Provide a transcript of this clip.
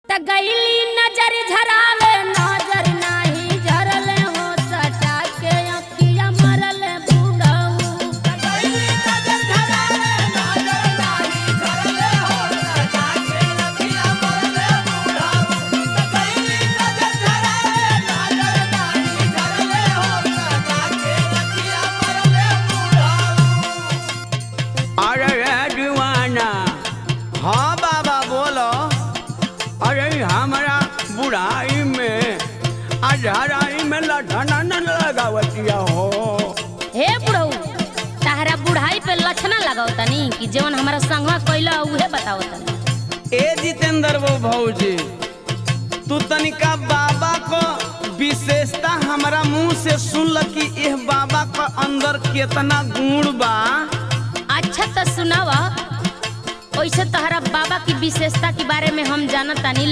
त गईली नजर झरावे नजर नाही झरले हो सटा के अखिया मरले बूढ़ऊ त गईली नजर झरावे नजर नाही झरले हो सटा के अखिया मरले बूढ़ऊ त गईली नजर झरावे नजर नाही झरले हो सटा के अखिया मरले बूढ़ऊ। अरे दीवाना। हाँ बाबा बोलो। अरे हमारा बुढ़ाई में अधराई में लठना न लगावतिया हो। हे बुढ़ऊ ताहरा बुढ़ाई पे लक्षणा लगाओ तनी कि जवन हमारा संगवा कइला उहे बताओ तनी। ए जितेंद्र वो भौजी तू तनिका बाबा को विशेषता हमारा मुंह से सुन ल कि यह बाबा का अंदर कितना गुण बा। अच्छा तो सुनावा। वैसे तहरा बाबा की विशेषता के बारे में हम जानत तानी।